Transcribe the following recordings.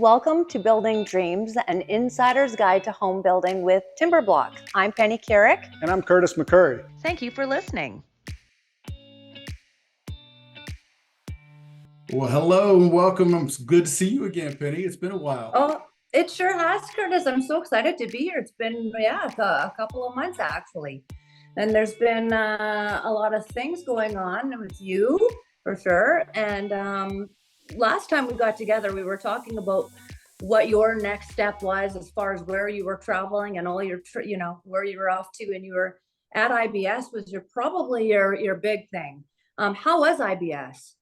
Welcome to Building Dreams, an insider's guide to home building with Timber Block. I'm Penny Carrick. And I'm Curtis McCurry. Thank you for listening. Well, hello and welcome. It's good to see you again, Penny. It's been a while. Oh, it sure has, Curtis. I'm so excited to be here. It's been, a couple of months actually. And there's been a lot of things going on with you, for sure. And last time we got together, we were talking about what your next step was as far as where you were traveling and all your, where you were off to. And you were at IBS was probably your big thing. How was IBS?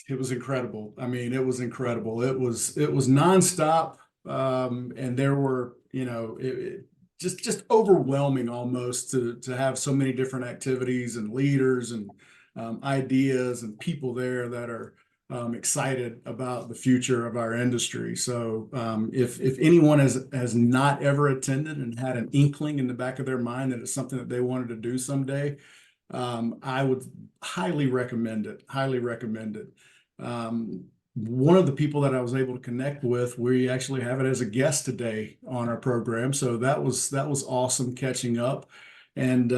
It was incredible. I mean, it was incredible. It was nonstop. And there were, just overwhelming almost to have so many different activities and leaders and ideas and people there that are excited about the future of our industry. So if anyone has not ever attended and had an inkling in the back of their mind that it's something that they wanted to do someday, I would highly recommend it. Highly recommend it. One of the people that I was able to connect with, we actually have it as a guest today on our program. So that was awesome catching up. And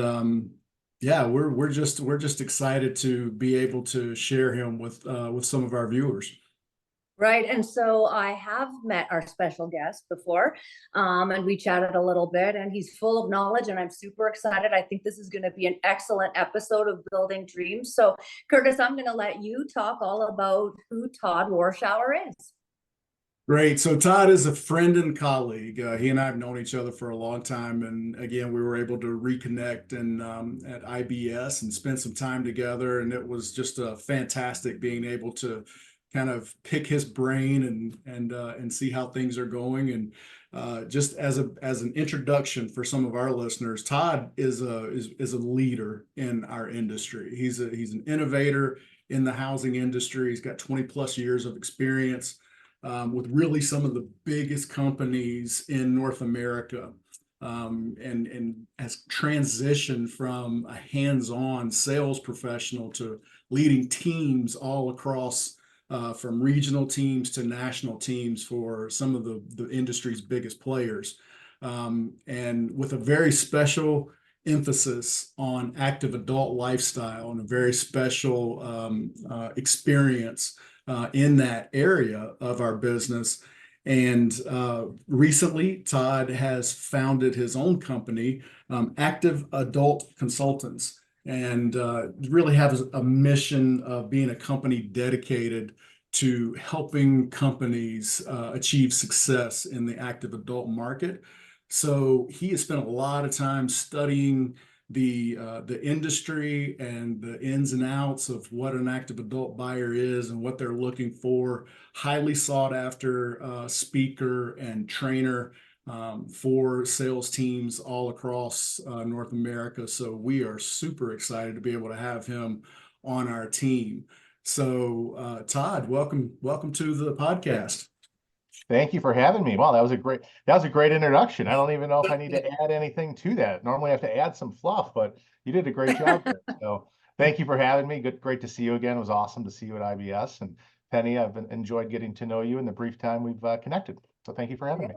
we're just excited to be able to share him with some of our viewers. Right. And so I have met our special guest before, and we chatted a little bit, and he's full of knowledge, and I'm super excited. I think this is going to be an excellent episode of Building Dreams. So, Curtis, I'm going to let you talk all about who Todd Warschauer is. Great. So Todd is a friend and colleague. He and I have known each other for a long time. And again, we were able to reconnect and at IBS and spend some time together. And it was just fantastic being able to kind of pick his brain and see how things are going. And just as an introduction for some of our listeners, Todd is a leader in our industry. He's an innovator in the housing industry. He's got 20 plus years of experience with really some of the biggest companies in North America, and has transitioned from a hands-on sales professional to leading teams all across, from regional teams to national teams for some of the industry's biggest players, and with a very special emphasis on active adult lifestyle and a very special experience in that area of our business. And recently, Todd has founded his own company, Active Adult Consultants, and really has a mission of being a company dedicated to helping companies achieve success in the active adult market. So he has spent a lot of time studying the industry and the ins and outs of what an active adult buyer is and what they're looking for. Highly sought after speaker and trainer for sales teams all across North America. So we are super excited to be able to have him on our team. So Todd, welcome to the podcast. Thank you for having me. Wow, that was a great introduction. I don't even know if I need to add anything to that. Normally I have to add some fluff, but you did a great job there. So thank you for having me. Great to see you again. It was awesome to see you at IBS. And Penny, I've enjoyed getting to know you in the brief time we've connected. So thank you for having me.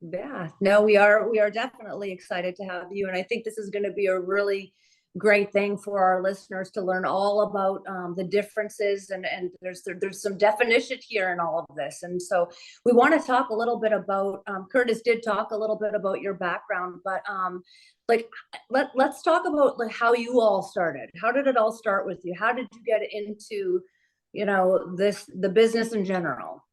Yeah, no, we are definitely excited to have you. And I think this is going to be a really great thing for our listeners to learn all about the differences, and there's some definition here in all of this. And so we want to talk a little bit about, Curtis did talk a little bit about your background, but let's talk about how you all started. How did it all start with you? How did you get into, the business in general?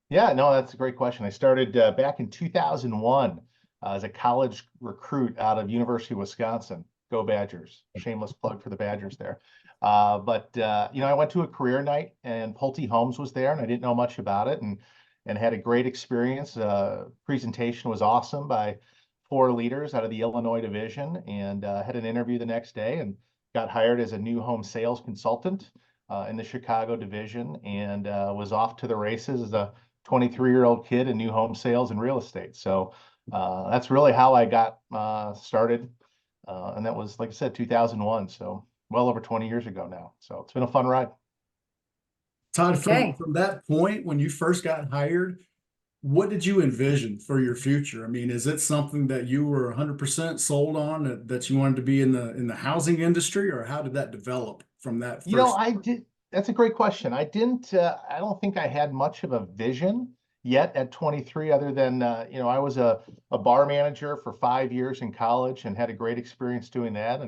Yeah, no, that's a great question. I started back in 2001 as a college recruit out of University of Wisconsin. Go Badgers. Shameless plug for the Badgers there. I went to a career night and Pulte Homes was there, and I didn't know much about it, and had a great experience. Presentation was awesome by 4 leaders out of the Illinois division, and had an interview the next day and got hired as a new home sales consultant in the Chicago division, and was off to the races as a 23-year-old kid in new home sales and real estate. So that's really how I got started. And that was, like I said, 2001. So well over 20 years ago now. So it's been a fun ride. Todd, from that point, when you first got hired, what did you envision for your future? I mean, is it something that you were 100% sold on, that you wanted to be in the housing industry, or how did that develop from that You know, first? I did. That's a great question. I don't think I had much of a vision yet at 23, other than, I was a bar manager for 5 years in college and had a great experience doing that,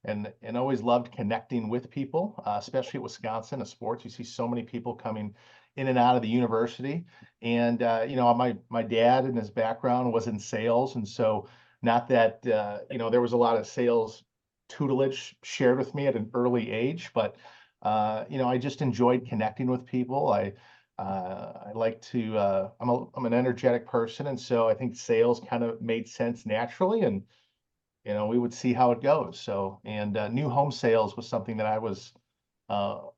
and always loved connecting with people, especially at Wisconsin, a sports. You see so many people coming in and out of the university. And, my dad and his background was in sales. And so not that, there was a lot of sales tutelage shared with me at an early age, but I just enjoyed connecting with people. I like to. I'm an energetic person, and so I think sales kind of made sense naturally. And we would see how it goes. So, and new home sales was something that I was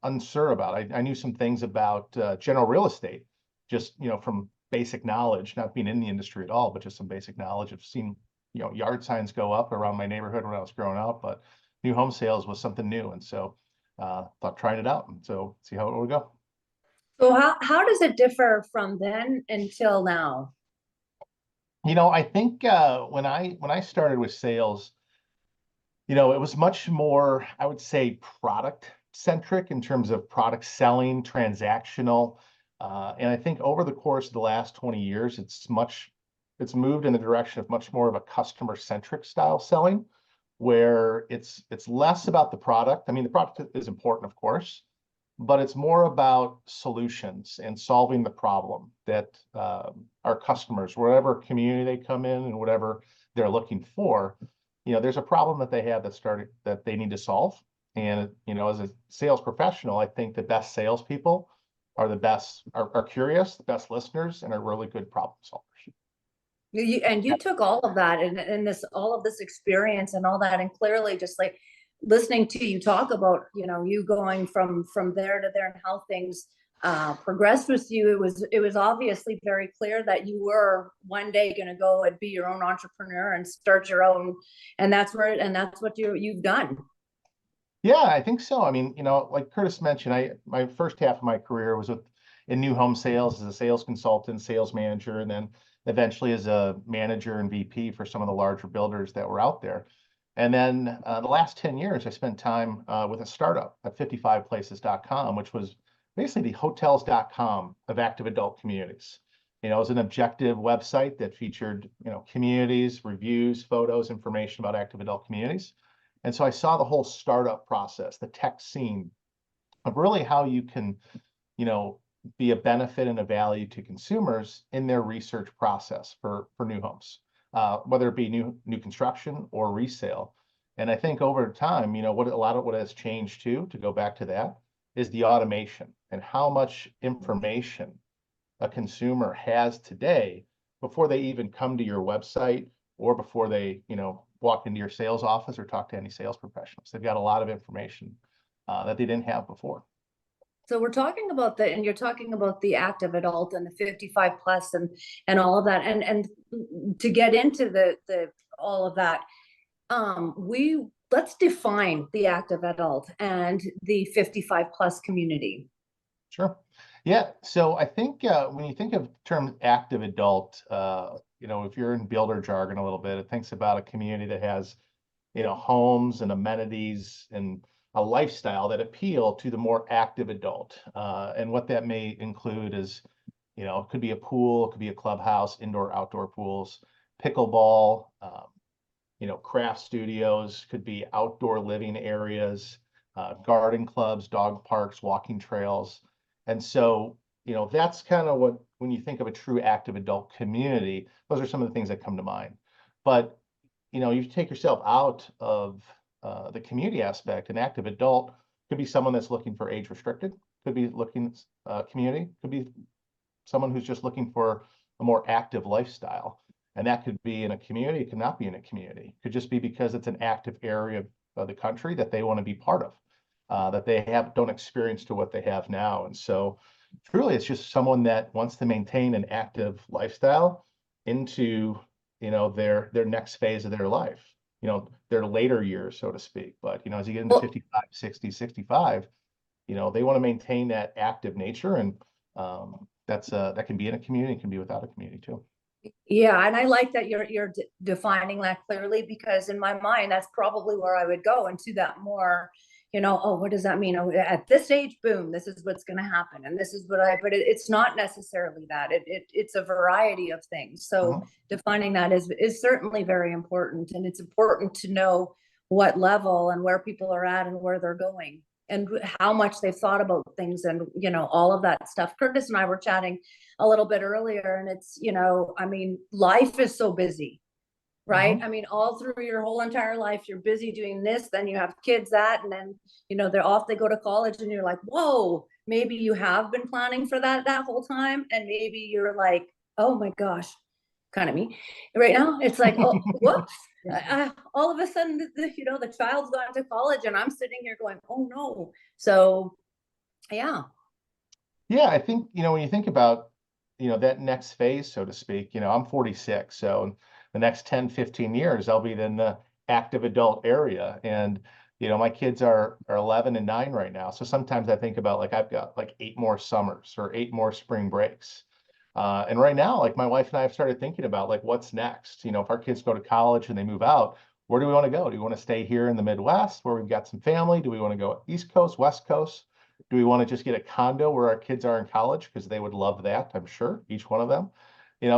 unsure about. I knew some things about general real estate, just from basic knowledge, not being in the industry at all, but just some basic knowledge. I've seen yard signs go up around my neighborhood when I was growing up, but new home sales was something new, and so thought trying it out, and so see how it would go. So how does it differ from then until now? I think when I started with sales, it was much more, I would say, product centric in terms of product selling, transactional. And I think over the course of the last 20 years, it's moved in the direction of much more of a customer centric style selling, where it's less about the product. I mean, the product is important, of course, but it's more about solutions and solving the problem that our customers, whatever community they come in and whatever they're looking for, there's a problem that they have that they need to solve. And, as a sales professional, I think the best salespeople are curious, the best listeners, and are really good problem solvers. You took all of that and all of this experience and all that, and clearly, just like listening to you talk about, you going from there to there and how things progressed with you, it was obviously very clear that you were one day going to go and be your own entrepreneur and start your own, and that's what you've done. Yeah, I think so. I mean, like Curtis mentioned, my first half of my career was in new home sales as a sales consultant, sales manager, and then eventually as a manager and VP for some of the larger builders that were out there. And then the last 10 years, I spent time with a startup at 55places.com, which was basically the hotels.com of active adult communities. It was an objective website that featured, communities, reviews, photos, information about active adult communities. And so I saw the whole startup process, the tech scene of really how you can, be a benefit and a value to consumers in their research process for new homes, whether it be new construction or resale. And I think over time, what has changed too, to go back to that, is the automation and how much information a consumer has today before they even come to your website or before they, walk into your sales office or talk to any sales professionals. They've got a lot of information that they didn't have before. So we're talking about and you're talking about the active adult and the 55 plus and all of that. And to get into the all of that, let's define the active adult and the 55 plus community. Sure. Yeah. So I think when you think of the term active adult, if you're in builder jargon a little bit, it thinks about a community that has, homes and amenities and a lifestyle that appeal to the more active adult. And what that may include is, it could be a pool, it could be a clubhouse, indoor, outdoor pools, pickleball, craft studios, could be outdoor living areas, garden clubs, dog parks, walking trails. And so, that's kind of when you think of a true active adult community, those are some of the things that come to mind. But, you take yourself out of the community aspect. An active adult could be someone that's looking for age restricted, could be looking community, could be someone who's just looking for a more active lifestyle. And that could be in a community, it could not be in a community. It could just be because it's an active area of the country that they want to be part of, that they don't experience to what they have now. And so truly it's just someone that wants to maintain an active lifestyle into, their next phase of their life, their later years, so to speak. But, as you get into 55, 60, 65, they want to maintain that active nature. And that can be in a community, can be without a community too. Yeah, and I like that you're defining that clearly, because in my mind, that's probably where I would go into that more, oh, what does that mean? Oh, at this age, boom, this is what's going to happen. And this is but it's not necessarily that. It's a variety of things. So defining that is certainly very important. And it's important to know what level and where people are at and where they're going and how much they've thought about things and, all of that stuff. Curtis and I were chatting a little bit earlier, and it's, I mean, life is so busy, right? I mean, all through your whole entire life, you're busy doing this, then you have kids that, and then, they're off, they go to college, and you're like, whoa, maybe you have been planning for that whole time. And maybe you're like, oh my gosh, kind of me right now. It's like, oh, whoops. All of a sudden, the child's gone to college and I'm sitting here going, oh no. So, yeah. Yeah, I think, when you think about, that next phase, so to speak, I'm 46. So in the next 10, 15 years, I'll be in the active adult area. And, my kids are 11 and 9 right now. So sometimes I think about, like, I've got like 8 more summers or 8 more spring breaks. And right now, like, my wife and I have started thinking about, like, what's next? If our kids go to college and they move out, where do we want to go? Do we want to stay here in the Midwest where we've got some family? Do we want to go East Coast, West Coast? Do we want to just get a condo where our kids are in college? Because they would love that, I'm sure, each one of them.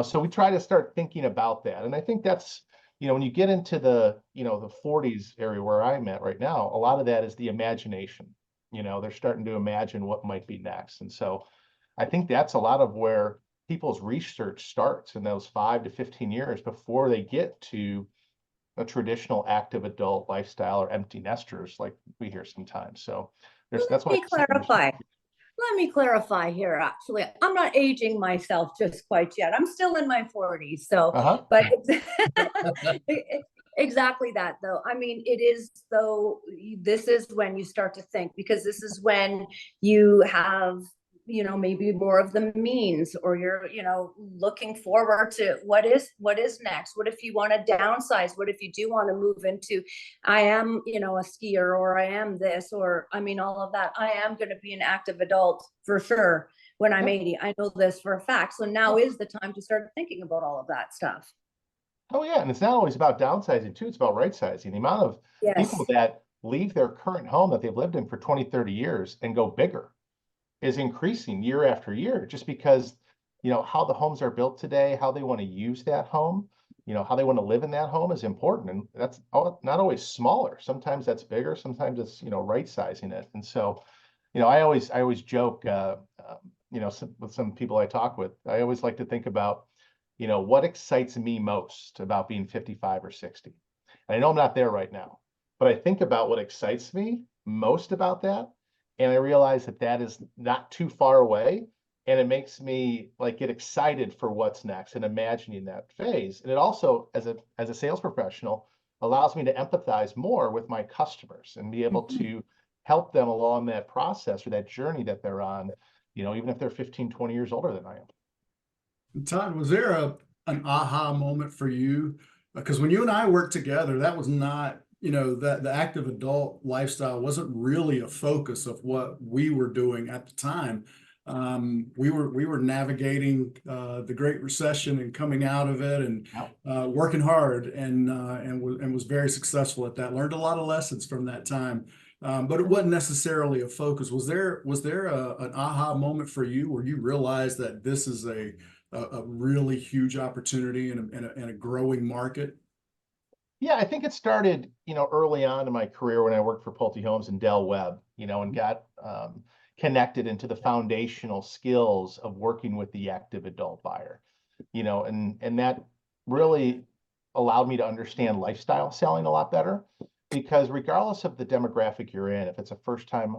So we try to start thinking about that. And I think that's, when you get into the, the 40s area where I'm at right now, a lot of that is the imagination. They're starting to imagine what might be next. And so I think that's a lot of where people's research starts in those 5 to 15 years before they get to a traditional active adult lifestyle or empty nesters like we hear sometimes. So that's why. Let me clarify here. Actually, I'm not aging myself just quite yet. I'm still in my 40s. So, but exactly that though. I mean, it is though, this is when you start to think, because this is when you have, maybe more of the means, or you're, looking forward to what is next. What if you want to downsize? What if you do want to move into, I am, a skier, or I am this, or I mean, all of that. I am going to be an active adult for sure when I'm 80. I know this for a fact. So now is the time to start thinking about all of that stuff. Oh yeah, and it's not always about downsizing too, it's about right sizing. The amount of people that leave their current home that they've lived in for 20, 30 years and go bigger is increasing year after year, just because, how the homes are built today, how they want to use that home, how they want to live in that home is important. And that's not always smaller. Sometimes that's bigger. Sometimes it's, right sizing it. And so, I always joke, with some people I talk with, I always like to think about, what excites me most about being 55 or 60. And I know I'm not there right now, but I think about what excites me most about that. And I realize that is not too far away. And it makes me like get excited for what's next and imagining that phase. And it also, as a sales professional, allows me to empathize more with my customers and be able to help them along that process or that journey that they're on, even if they're 15, 20 years older than I am. Todd, was there an aha moment for you? Because when you and I worked together, that was not, that the active adult lifestyle wasn't really a focus of what we were doing at the time. We were navigating the Great Recession and coming out of it, and working hard, and was very successful at that. Learned a lot of lessons from that time, but it wasn't necessarily a focus. Was there an aha moment for you where you realized that this is a really huge opportunity and a growing market? Yeah, I think it started, early on in my career when I worked for Pulte Homes and Del Webb, and got connected into the foundational skills of working with the active adult buyer, and that really allowed me to understand lifestyle selling a lot better, because regardless of the demographic you're in, if it's a first-time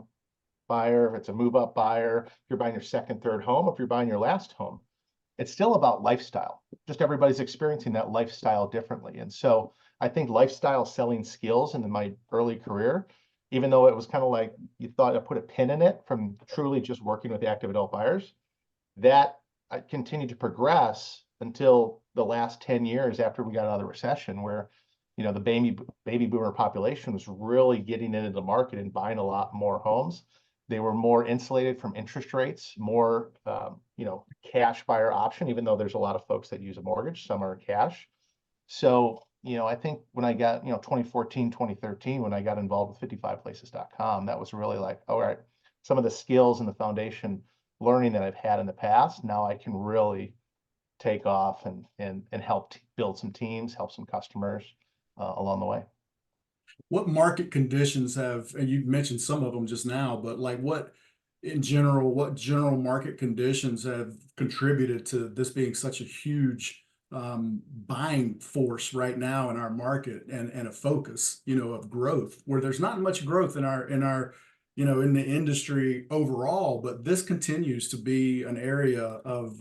buyer, if it's a move-up buyer, if you're buying your second, third home, if you're buying your last home, it's still about lifestyle. Just everybody's experiencing that lifestyle differently. And so I think lifestyle selling skills in my early career, even though it was kind of like you thought I put a pin in it from truly just working with the active adult buyers, that I continued to progress until the last 10 years after we got out of the recession, where, the baby boomer population was really getting into the market and buying a lot more homes. They were more insulated from interest rates, more, cash buyer option, even though there's a lot of folks that use a mortgage, some are cash. So, I think when I got, 2014, 2013, when I got involved with 55places.com, that was really like, all right, some of the skills and the foundation learning that I've had in the past, now I can really take off and help build some teams, help some customers along the way. What market conditions have, and you mentioned some of them just now, but like what general market conditions have contributed to this being such a huge buying force right now in our market, and a focus, of growth, where there's not much growth in our in the industry overall, but this continues to be an area of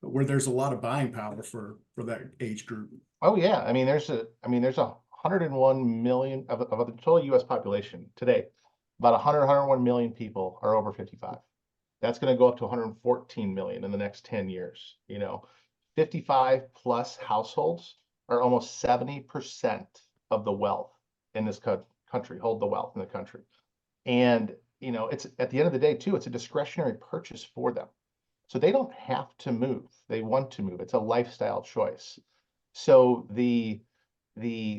where there's a lot of buying power for that age group. Oh yeah, there's a 101 million of the total U.S. population today. About 101 million people are over 55. That's going to go up to 114 million in the next 10 years. 55 plus households are almost 70% of the wealth in this country, hold the wealth in the country. And, it's at the end of the day too, it's a discretionary purchase for them. So they don't have to move. They want to move. It's a lifestyle choice. So the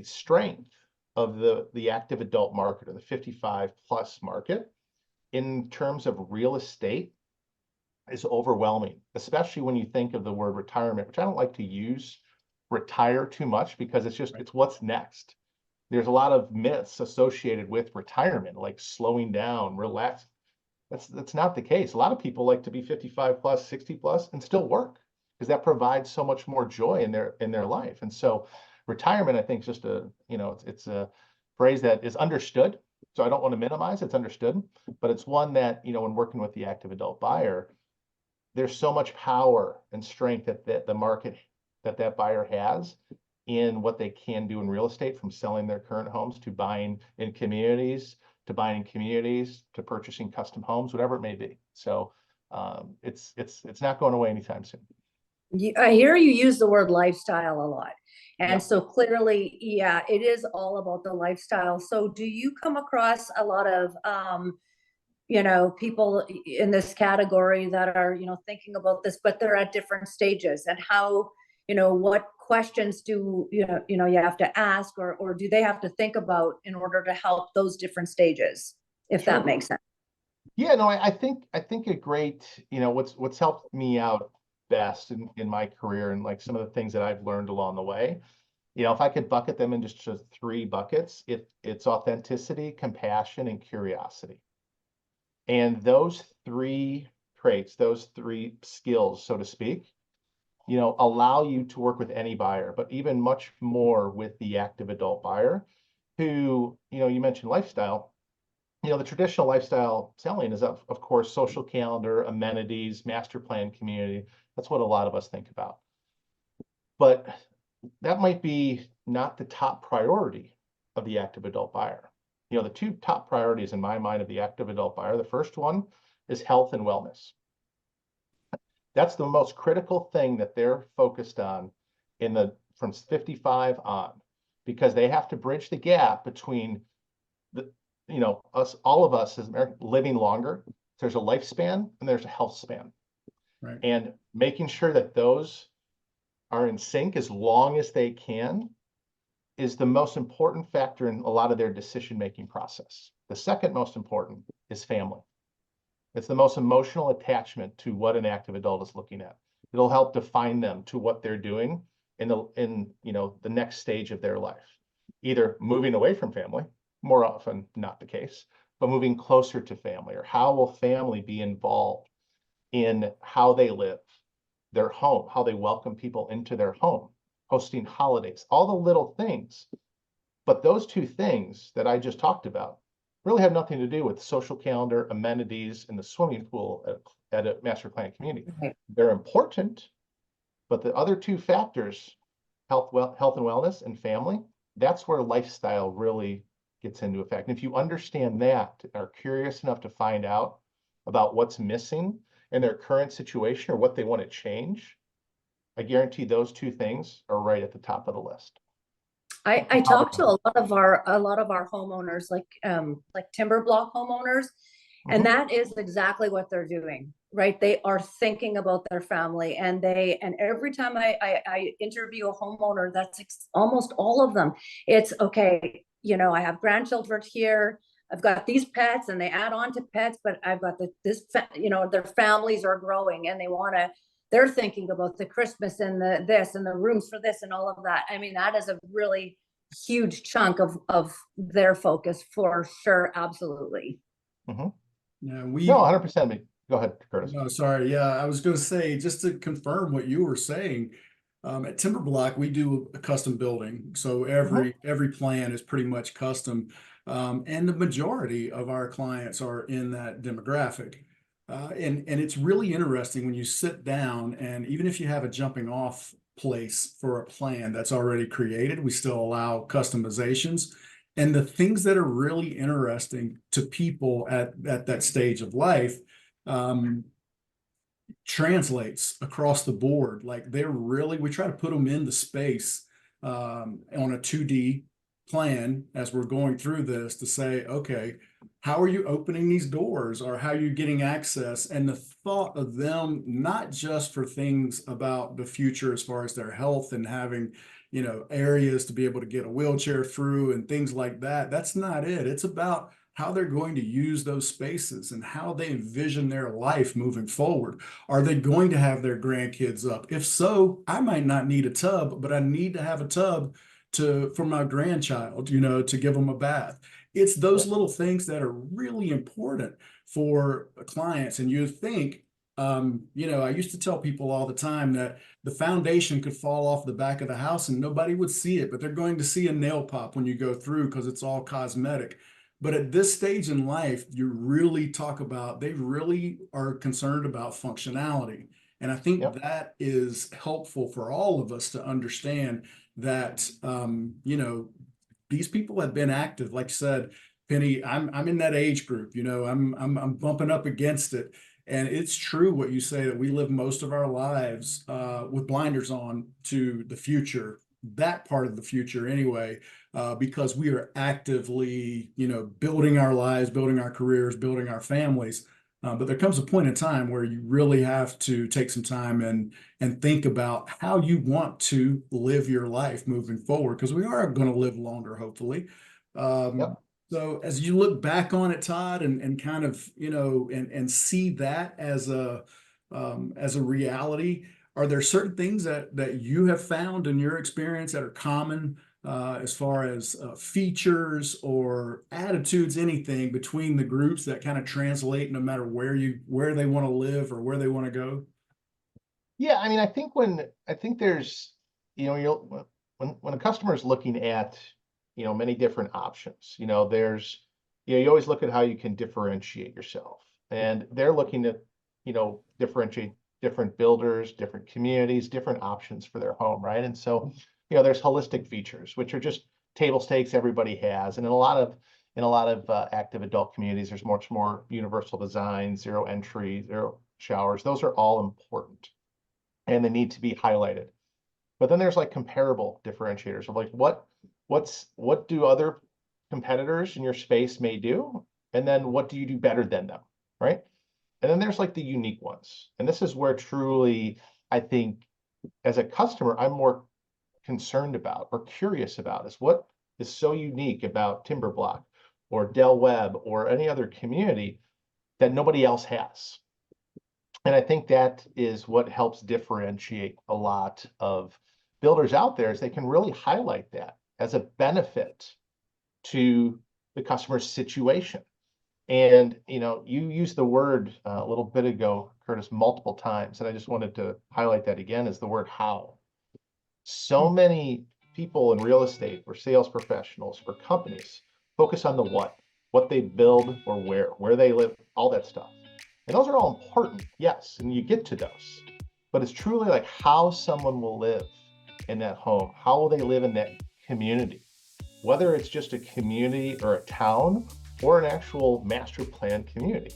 strength of the active adult market, or the 55 plus market, in terms of real estate, is overwhelming, especially when you think of the word retirement, which I don't like to use retire too much, because it's what's next. There's a lot of myths associated with retirement, like slowing down, relax. That's not the case. A lot of people like to be 55 plus, 60 plus, and still work, because that provides so much more joy in their life. And so retirement, I think, is just it's a phrase that is understood. So I don't want to minimize, it's understood, but it's one that, when working with the active adult buyer, there's so much power and strength that the market that buyer has in what they can do in real estate, from selling their current homes to buying in communities, to purchasing custom homes, whatever it may be. So it's not going away anytime soon. I hear you use the word lifestyle a lot. And Yep. so clearly, yeah, it is all about the lifestyle. So do you come across a lot of, people in this category that are, thinking about this, but they're at different stages, and how, what questions do, you have to ask, or do they have to think about in order to help those different stages, if Sure. that makes sense? Yeah, no, I think a great, what's helped me out best in my career, and like some of the things that I've learned along the way, if I could bucket them into just 3 buckets, it's authenticity, compassion, and curiosity. And those 3 traits, those 3 skills, so to speak, allow you to work with any buyer, but even much more with the active adult buyer, who, you mentioned lifestyle. The traditional lifestyle selling is, of course, social calendar, amenities, master plan community. That's what a lot of us think about. But that might be not the top priority of the active adult buyer. The 2 top priorities in my mind of the active adult buyer, the first one is health and wellness. That's the most critical thing that they're focused on from 55 on, because they have to bridge the gap between all of us as Americans living longer. There's a lifespan and there's a health span. Right. And making sure that those are in sync as long as they can is the most important factor in a lot of their decision-making process. The second most important is family. It's the most emotional attachment to what an active adult is looking at. It'll help define them to what they're doing in the next stage of their life, either moving away from family, more often not the case, but moving closer to family, or how will family be involved in how they live, their home, how they welcome people into their home, hosting holidays, all the little things. But those 2 things that I just talked about really have nothing to do with social calendar, amenities, and the swimming pool at a master plan community. Right. They're important, but the other 2 factors, health and wellness and family, that's where lifestyle really gets into effect. And if you understand that, are curious enough to find out about what's missing in their current situation or what they want to change, I guarantee those 2 things are right at the top of the list. I talk to a lot of our homeowners, like timber block homeowners, And that is exactly what they're doing, right? They are thinking about their family, and every time I interview a homeowner, that's almost all of them. It's okay, I have grandchildren here. I've got these pets, and they add on to pets, but I've got their families are growing, and they're thinking about the Christmas and this and the rooms for this and all of that. I mean, that is a really huge chunk of their focus for sure. Absolutely. Mm-hmm. Yeah, No, 100%. Go ahead, Curtis. No, sorry. Yeah, I was going to say, just to confirm what you were saying, at Timber Block, we do a custom building. So every plan is pretty much custom. And the majority of our clients are in that demographic. And it's really interesting when you sit down, and even if you have a jumping off place for a plan that's already created, we still allow customizations. And the things that are really interesting to people at that stage of life, um, translates across the board. Like we try to put them into space on a 2D plan as we're going through this to say, okay, how are you opening these doors, or how are you getting access? And the thought of them, not just for things about the future as far as their health and having, areas to be able to get a wheelchair through and things like that. That's not it. It's about how they're going to use those spaces and how they envision their life moving forward. Are they going to have their grandkids up? If so, I might not need a tub, but I need to have a tub for my grandchild, to give them a bath. It's those little things that are really important for clients. And you think, I used to tell people all the time that the foundation could fall off the back of the house and nobody would see it, but they're going to see a nail pop when you go through because it's all cosmetic. But at this stage in life, they really are concerned about functionality. And I think that is helpful for all of us to understand that, these people have been active. Like you said, Penny, I'm in that age group, I'm bumping up against it. And it's true what you say, that we live most of our lives with blinders on to the future, that part of the future anyway, because we are actively, building our lives, building our careers, building our families. But there comes a point in time where you really have to take some time and think about how you want to live your life moving forward, because we are going to live longer, hopefully. So as you look back on it, Todd, and kind of, and see that as a reality, are there certain things that you have found in your experience that are common as far as features or attitudes, anything between the groups that kind of translate no matter where they want to live or where they want to go? Yeah, I mean, I think there's, when a customer is looking at, many different options, you always look at how you can differentiate yourself, and they're looking at, differentiate different builders, different communities, different options for their home, right? And so, there's holistic features, which are just table stakes everybody has, and in a lot of active adult communities, there's much more universal design, zero entry, zero showers. Those are all important, and they need to be highlighted. But then there's like comparable differentiators of like what do other competitors in your space may do, and then what do you do better than them, right? And then there's like the unique ones, and this is where truly I think as a customer I'm more concerned about or curious about is what is so unique about Timber Block or Del Webb or any other community that nobody else has. And I think that is what helps differentiate a lot of builders out there, is they can really highlight that as a benefit to the customer's situation. And, you used the word a little bit ago, Curtis, multiple times, and I just wanted to highlight that again, is the word how. So many people in real estate or sales professionals or companies focus on the what they build or where they live, all that stuff. And those are all important, yes, and you get to those. But it's truly like how someone will live in that home. How will they live in that community? Whether it's just a community or a town or an actual master plan community.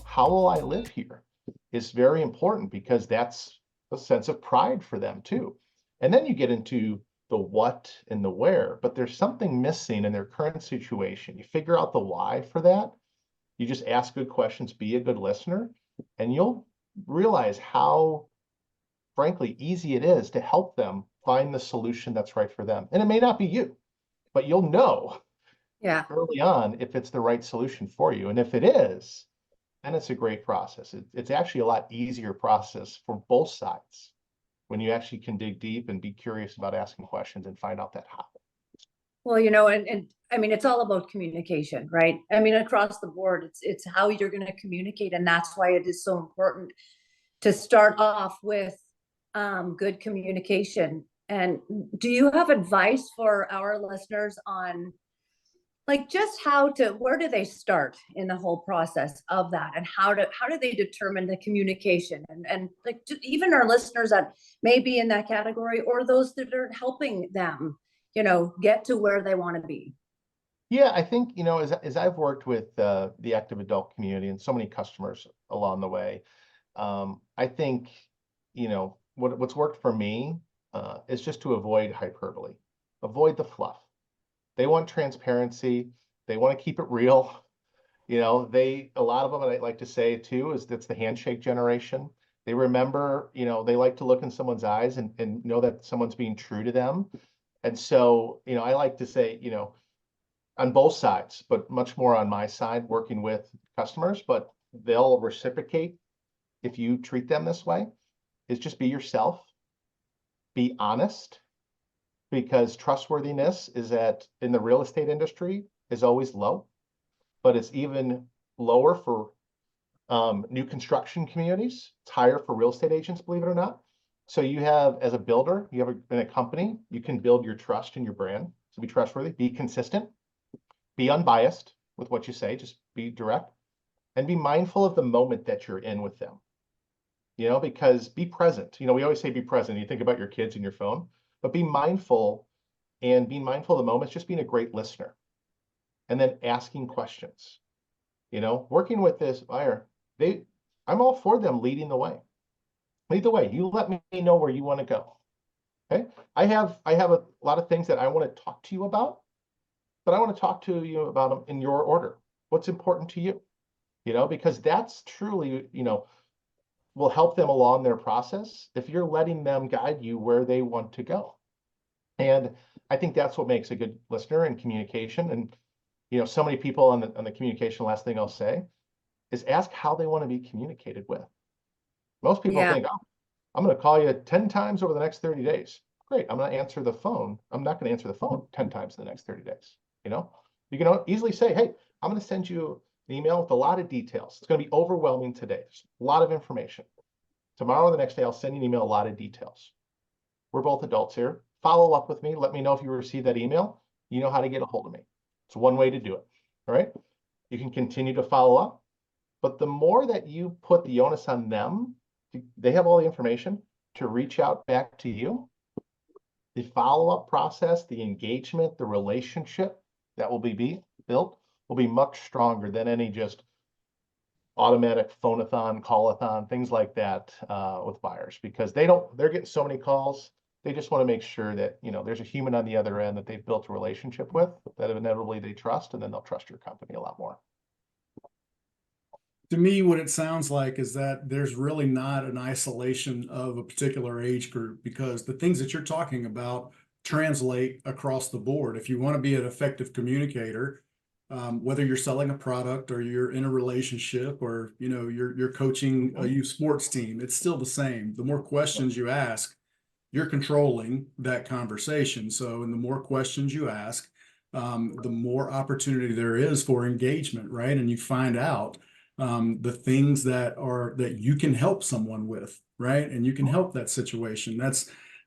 How will I live here is very important, because that's a sense of pride for them too. And then you get into the what and the where, but there's something missing in their current situation. You figure out the why for that, You just ask good questions, be a good listener, and you'll realize how, frankly, easy it is to help them find the solution that's right for them. And it may not be you, but you'll know Yeah. early on if it's the right solution for you. And if it is, then it's a great process. It's actually a lot easier process for both sides when you actually can dig deep and be curious about asking questions and find out that how. Well, and I mean, it's all about communication, right? I mean, across the board, it's how you're going to communicate, and that's why it is so important to start off with good communication. And do you have advice for our listeners on like just where do they start in the whole process of that, and how do they determine the communication, and like even our listeners that may be in that category, or those that are helping them, get to where they want to be? Yeah, I think, as I've worked with the active adult community and so many customers along the way, I think, what's worked for me is just to avoid hyperbole, avoid the fluff. They want transparency. They want to keep it real. A lot of them, and I like to say too, is that's the handshake generation. They remember, they like to look in someone's eyes and know that someone's being true to them. And so, I like to say, on both sides, but much more on my side, working with customers, but they'll reciprocate if you treat them this way, is just be yourself, be honest, because trustworthiness in the real estate industry is always low, but it's even lower for new construction communities. It's higher for real estate agents, believe it or not. So you have, as a builder, you have in a company, you can build your trust in your brand. So be trustworthy, be consistent, be unbiased with what you say, just be direct, and be mindful of the moment that you're in with them. Because be present. We always say be present. You think about your kids and your phone, but be mindful, and being mindful of the moments, just being a great listener, and then asking questions. Working with this buyer, I'm all for them leading the way. Lead the way. You let me know where you want to go. Okay. I have a lot of things that I want to talk to you about, but I want to talk to you about them in your order. What's important to you? Because that's truly, will help them along their process if you're letting them guide you where they want to go. And I think that's what makes a good listener and communication. And, so many people on the communication, last thing I'll say is ask how they want to be communicated with. Most people think, oh, I'm going to call you 10 times over the next 30 days. Great. I'm going to answer the phone. I'm not going to answer the phone 10 times in the next 30 days. You can easily say, hey, I'm going to send you an email with a lot of details. It's going to be overwhelming today. There's a lot of information. Tomorrow or the next day, I'll send you an email, a lot of details. We're both adults here. Follow up with me. Let me know if you received that email. You know how to get a hold of me. It's one way to do it. All right. You can continue to follow up. But the more that you put the onus on them, they have all the information to reach out back to you. The follow-up process, the engagement, the relationship that will be built will be much stronger than any just automatic phone-a-thon, call-a-thon, things like that with buyers, because they're getting so many calls. They just want to make sure that, there's a human on the other end that they've built a relationship with, that inevitably they trust, and then they'll trust your company a lot more. To me, what it sounds like is that there's really not an isolation of a particular age group, because the things that you're talking about translate across the board. If you want to be an effective communicator, whether you're selling a product or you're in a relationship, or you're coaching a youth sports team, it's still the same. The more questions you ask, you're controlling that conversation. So, and the more questions you ask, the more opportunity there is for engagement, right? And you find out the things that you can help someone with, right? And you can help that situation.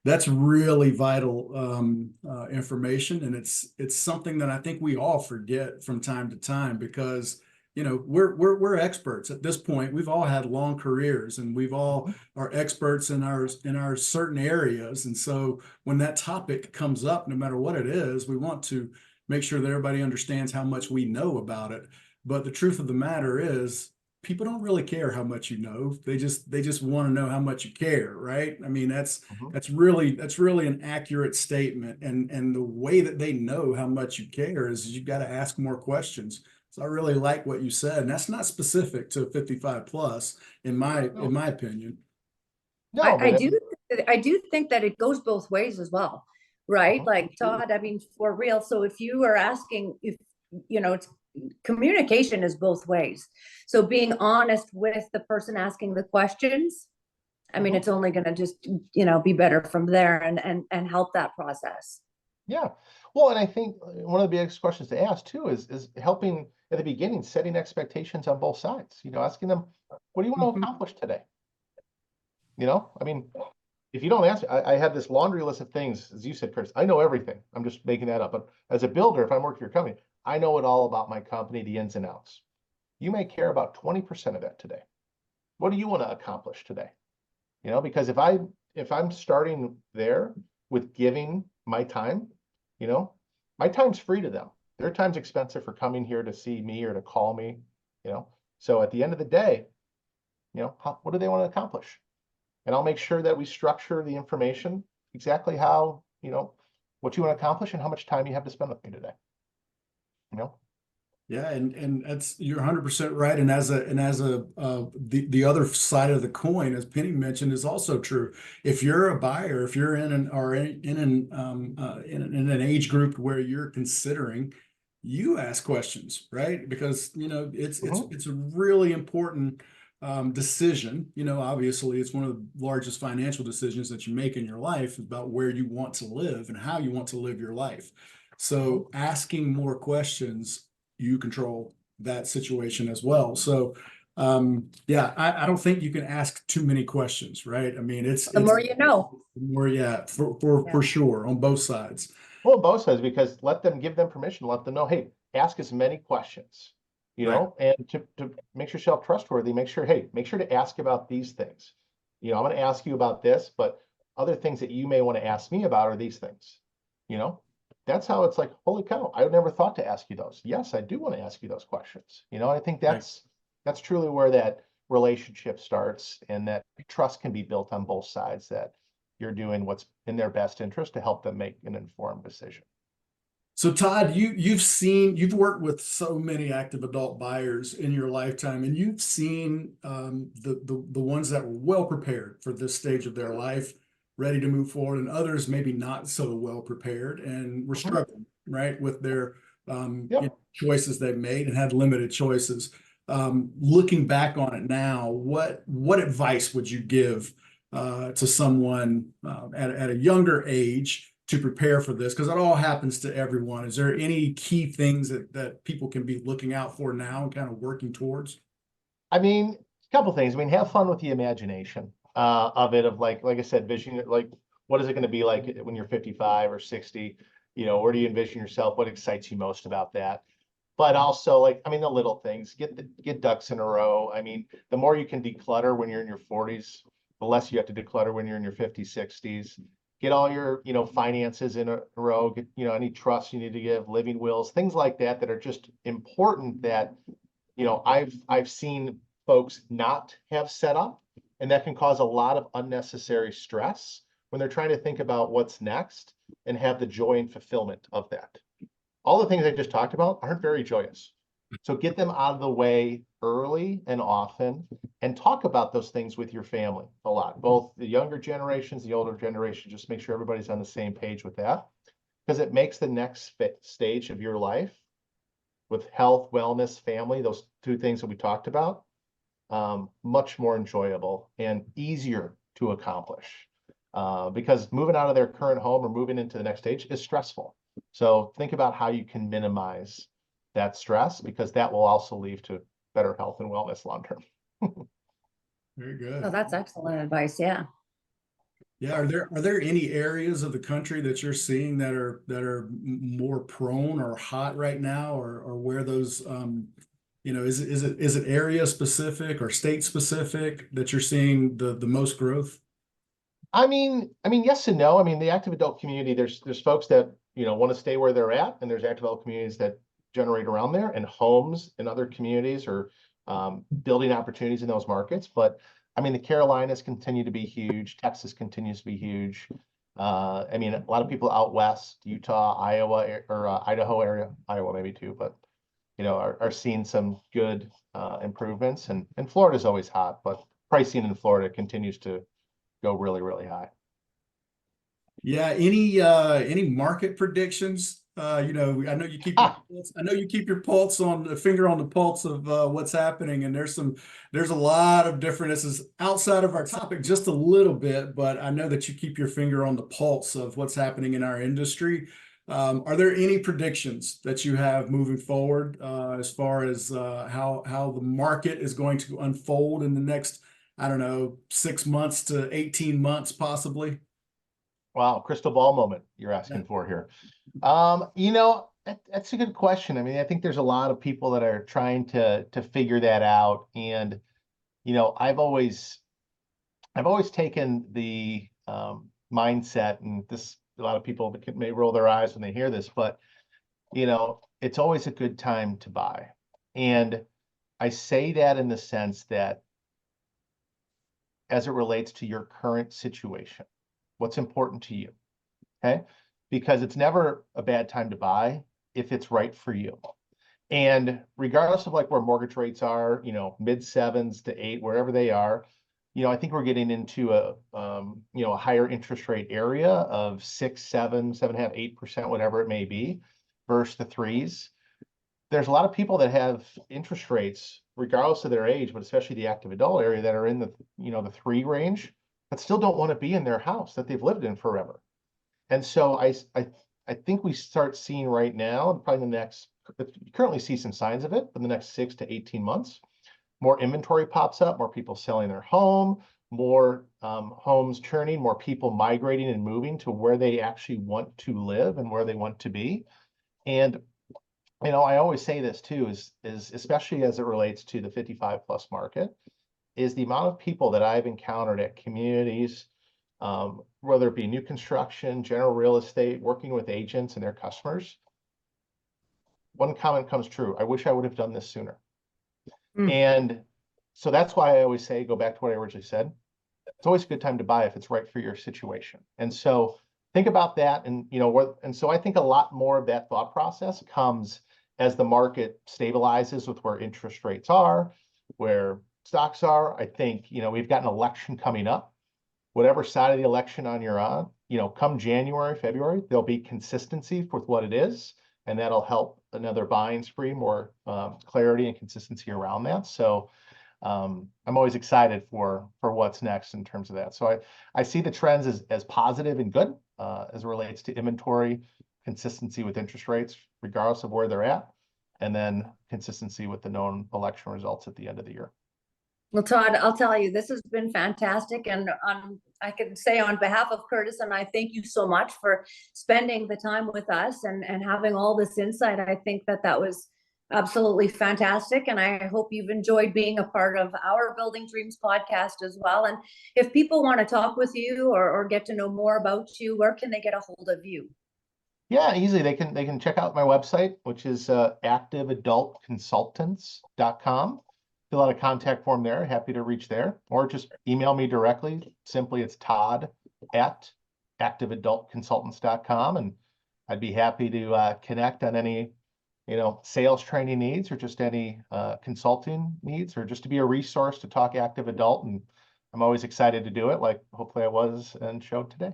That's really vital information, and it's something that I think we all forget from time to time, because we're experts at this point. We've all had long careers, and we've all are experts in our certain areas. And so when that topic comes up, no matter what it is, we want to make sure that everybody understands how much we know about it. But the truth of the matter is, people don't really care how much you know. They just want to know how much you care, right? I mean, that's really an accurate statement. And the way that they know how much you care is you've got to ask more questions. So I really like what you said, and that's not specific to 55 plus, in my opinion. No, I but do think that it goes both ways as well, right? Mhm. Like Todd, I mean, for real. So if you are asking, if it's communication is both ways. So being honest with the person asking the questions, I mean, Mhm. it's only going to just be better from there and help that process. Yeah. Well, and I think one of the biggest questions to ask too is helping at the beginning, setting expectations on both sides. Asking them, what do you want to accomplish today? I mean, if you don't ask, I have this laundry list of things, as you said, Chris. I know everything. I'm just making that up. But as a builder, if I'm working for your company, I know it all about my company, the ins and outs. You may care about 20% of that today. What do you want to accomplish today? Because if I'm starting there with giving my time, you know, my time's free to them. Their time's expensive for coming here to see me or to call me, you know. So at the end of the day, what do they want to accomplish? And I'll make sure that we structure the information exactly how, what you want to accomplish and how much time you have to spend with me today. You know? Yeah, and you're 100% right. And as the other side of the coin, as Penny mentioned, is also true. If you're a buyer, if you're in an age group where you're considering, you ask questions, right? Because it's a really important decision. Obviously, it's one of the largest financial decisions that you make in your life about where you want to live and how you want to live your life. So asking more questions, you control that situation as well. So yeah, I don't think you can ask too many questions, right? I mean, The more you know. more, yeah, for sure on both sides. Well, both sides, because give them permission, let them know, hey, ask as many questions, Right. and to make yourself trustworthy, make sure to ask about these things. I'm going to ask you about this, but other things that you may want to ask me about are these things. That's how it's like, holy cow, I never thought to ask you those. Yes, I do want to ask you those questions. I think that's truly where that relationship starts, and that trust can be built on both sides, that you're doing what's in their best interest to help them make an informed decision. So Todd, you've worked with so many active adult buyers in your lifetime, and you've seen the ones that were well prepared for this stage of their life, ready to move forward, and others maybe not so well prepared and were struggling, right, with their choices they've made and had limited choices. Looking back on it now, what advice would you give to someone at a younger age to prepare for this? Because it all happens to everyone. Is there any key things that people can be looking out for now and kind of working towards? I mean, a couple things. I mean, have fun with the imagination of it, of like I said, vision, like, what is it going to be like when you're 55 or 60? Where do you envision yourself? What excites you most about that? But also, like, I mean, the little things, get ducks in a row. I mean, the more you can declutter when you're in your 40s, the less you have to declutter when you're in your 50s, 60s. Get all your, finances in a row. Get, any trusts you need to give, living wills, things like that are just important, that, I've seen folks not have set up, and that can cause a lot of unnecessary stress when they're trying to think about what's next and have the joy and fulfillment of that. All the things I just talked about aren't very joyous. So get them out of the way early and often, and talk about those things with your family a lot, both the younger generations, the older generation. Just make sure everybody's on the same page with that, because it makes the next stage of your life, with health, wellness, family, those two things that we talked about, much more enjoyable and easier to accomplish. Because moving out of their current home or moving into the next stage is stressful. So think about how you can minimize that stress, because that will also lead to better health and wellness long term. Very good. Oh, that's excellent advice. Yeah. Yeah, are there any areas of the country that you're seeing that are more prone or hot right now, or where those is it area specific or state specific that you're seeing the most growth? I mean, yes and no. I mean, the active adult community, there's folks that, want to stay where they're at, and there's active adult communities that generate around there, and homes in other communities, or building opportunities in those markets. But I mean, the Carolinas continue to be huge. Texas continues to be huge. I mean, a lot of people out west, Utah, Iowa, or Idaho area, Iowa maybe too, but are seeing some good improvements. And Florida's always hot, but pricing in Florida continues to go really, really high. Yeah, any market predictions? I know you keep your pulse on the finger on the pulse of what's happening, and there's a lot of different. This is outside of our topic just a little bit, but I know that you keep your finger on the pulse of what's happening in our industry. Are there any predictions that you have moving forward as far as how the market is going to unfold in the next, I don't know, 6 months to 18 months, possibly? Wow, crystal ball moment you're asking for here. That's a good question. I mean, I think there's a lot of people that are trying to figure that out. And, I've always taken the mindset, and a lot of people may roll their eyes when they hear this, but, it's always a good time to buy. And I say that in the sense that as it relates to your current situation, what's important to you, okay? Because it's never a bad time to buy if it's right for you. And regardless of like where mortgage rates are, mid 7s to 8, wherever they are, I think we're getting into a higher interest rate area of 6, 7, 7.5, 8%, whatever it may be, versus the 3s. There's a lot of people that have interest rates, regardless of their age, but especially the active adult area, that are in the 3 range, but still don't want to be in their house that they've lived in forever. And so I think we start seeing right now, probably you currently see some signs of it, but in the next 6 to 18 months, more inventory pops up, more people selling their home, more homes churning, more people migrating and moving to where they actually want to live and where they want to be. And I always say this too, is especially as it relates to the 55 plus market, is the amount of people that I've encountered at communities, whether it be new construction, general real estate, working with agents and their customers. One comment comes true: I wish I would have done this sooner. And so that's why I always say, go back to what I originally said. It's always a good time to buy if it's right for your situation. And so think about that. And, and so I think a lot more of that thought process comes as the market stabilizes with where interest rates are, where stocks are. I think, we've got an election coming up. Whatever side of the election you're on, come January, February, there'll be consistency with what it is. And that'll help another buying spree, more clarity and consistency around that. So I'm always excited for what's next in terms of that. So I see the trends as positive and good as it relates to inventory, consistency with interest rates, regardless of where they're at, and then consistency with the known election results at the end of the year. Well, Todd, I'll tell you, this has been fantastic. And I can say on behalf of Curtis and I, thank you so much for spending the time with us and having all this insight. I think that was absolutely fantastic. And I hope you've enjoyed being a part of our Building Dreams podcast as well. And if people want to talk with you or get to know more about you, where can they get a hold of you? Yeah, easily. They can check out my website, which is activeadultconsultants.com. Fill out a contact form there. Happy to reach there, or just email me directly. Simply, it's Todd@activeadultconsultants.com, and I'd be happy to connect on any sales training needs, or just any consulting needs, or just to be a resource to talk active adult. And I'm always excited to do it, like hopefully I was and showed today.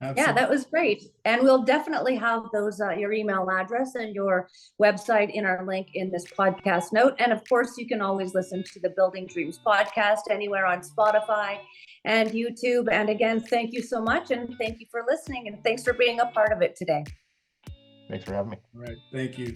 Absolutely. Yeah, that was great. And we'll definitely have those, your email address and your website in our link in this podcast note. And of course, you can always listen to the Building Dreams podcast anywhere on Spotify and YouTube. And again, thank you so much. And thank you for listening. And thanks for being a part of it today. Thanks for having me. All right. Thank you.